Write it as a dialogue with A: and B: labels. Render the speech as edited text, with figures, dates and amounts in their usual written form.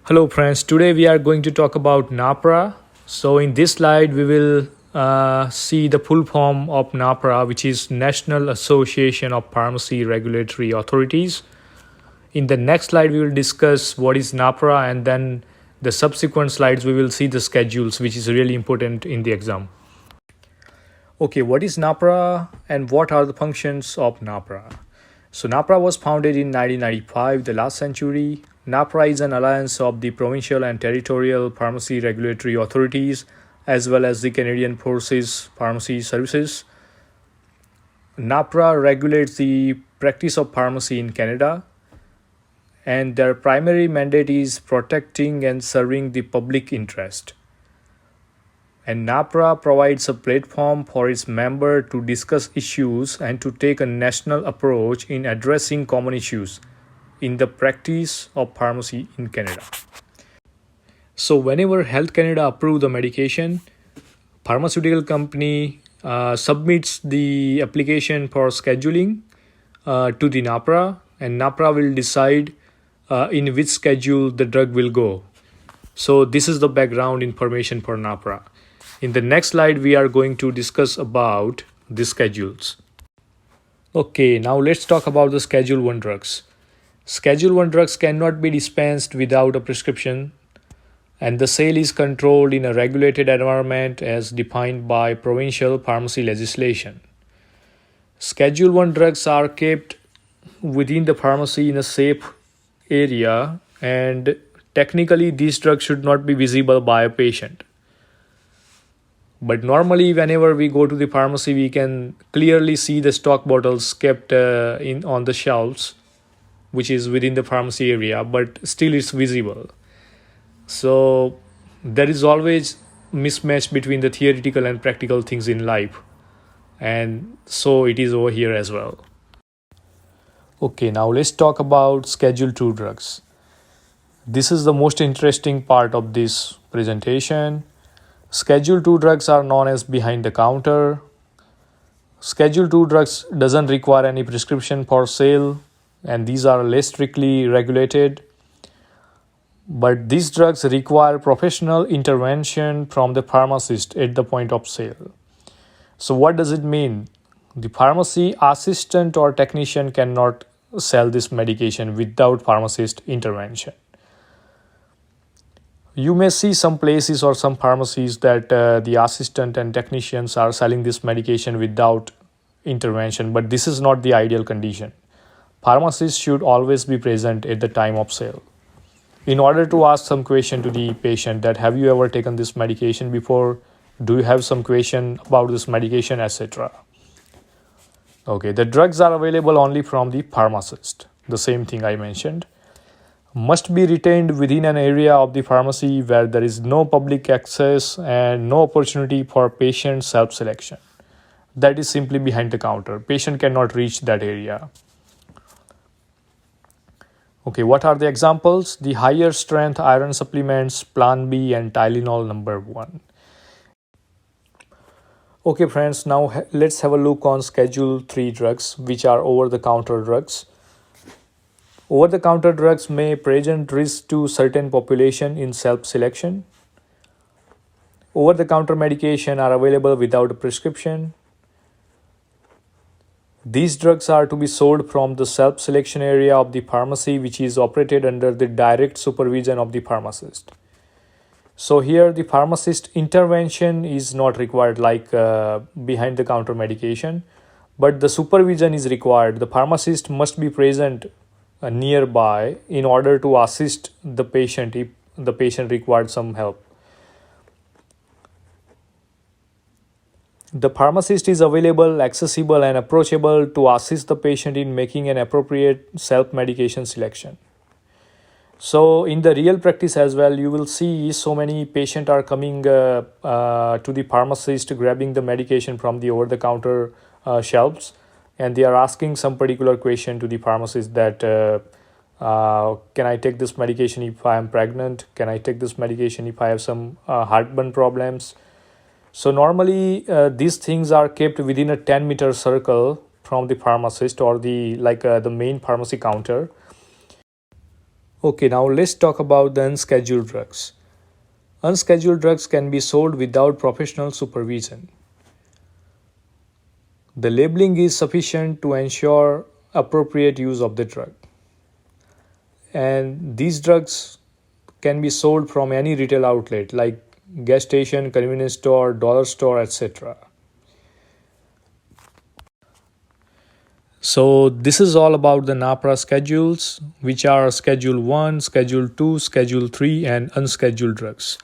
A: Hello friends, today we are going to talk about NAPRA. So in this slide we will see the full form of NAPRA, which is National Association of Pharmacy Regulatory Authorities. In the next slide we will discuss what is NAPRA, and then the subsequent slides we will see the schedules, which is really important in the exam. Okay, what is NAPRA and what are the functions of NAPRA? So NAPRA was founded in 1995, the last century. NAPRA is an alliance of the provincial and territorial pharmacy regulatory authorities as well as the Canadian Forces Pharmacy Services. NAPRA regulates the practice of pharmacy in Canada, and their primary mandate is protecting and serving the public interest. And NAPRA provides a platform for its members to discuss issues and to take a national approach in addressing common issues in the practice of pharmacy in Canada. So whenever Health Canada approves the medication, pharmaceutical company submits the application for scheduling to the NAPRA, and NAPRA will decide in which schedule the drug will go. So this is the background information for NAPRA. In the next slide, we are going to discuss about the schedules. Okay, now let's talk about the Schedule 1 drugs. Schedule 1 drugs cannot be dispensed without a prescription, and the sale is controlled in a regulated environment as defined by provincial pharmacy legislation. Schedule 1 drugs are kept within the pharmacy in a safe area, and technically these drugs should not be visible by a patient. But normally whenever we go to the pharmacy, we can clearly see the stock bottles kept on the shelves, which is within the pharmacy area, but still it's visible. So there is always mismatch between the theoretical and practical things in life, and so it is over here as well. Okay, now let's talk about Schedule 2 drugs. This is the most interesting part of this presentation. Schedule 2 drugs are known as behind the counter. Schedule 2 drugs doesn't require any prescription for sale, and these are less strictly regulated. But these drugs require professional intervention from the pharmacist at the point of sale. So what does it mean? The pharmacy assistant or technician cannot sell this medication without pharmacist intervention. You may see some places or some pharmacies that the assistant and technicians are selling this medication without intervention, but this is not the ideal condition. Pharmacists should always be present at the time of sale in order to ask some question to the patient that have you ever taken this medication before, do you have some question about this medication, etc. Okay, the drugs are available only from the pharmacist, the same thing I mentioned. Must be retained within an area of the pharmacy where there is no public access and no opportunity for patient self-selection. That is simply behind the counter. Patient cannot reach that area. Okay, what are the examples? The higher strength iron supplements, Plan B and Tylenol number 1. Okay friends, now let's have a look on Schedule 3 drugs, which are over-the-counter drugs. Over-the-counter drugs may present risk to certain population in self-selection. Over-the-counter medication are available without a prescription. These drugs are to be sold from the self-selection area of the pharmacy, which is operated under the direct supervision of the pharmacist. So here the pharmacist intervention is not required like behind the counter medication, but the supervision is required. The pharmacist must be present nearby in order to assist the patient if the patient required some help. The pharmacist is available, accessible and approachable to assist the patient in making an appropriate self-medication selection. So in the real practice as well, you will see so many patients are coming to the pharmacist, grabbing the medication from the over-the-counter shelves, and they are asking some particular question to the pharmacist that can I take this medication if I am pregnant? Can I take this medication if I have some heartburn problems? So normally these things are kept within a 10-meter circle from the pharmacist or the main pharmacy counter. Okay, now let's talk about the unscheduled drugs. Unscheduled drugs can be sold without professional supervision. The labeling is sufficient to ensure appropriate use of the drug. And these drugs can be sold from any retail outlet like gas station, convenience store, dollar store, etc. So this is all about the NAPRA schedules, which are Schedule 1, Schedule 2, Schedule 3 and unscheduled drugs.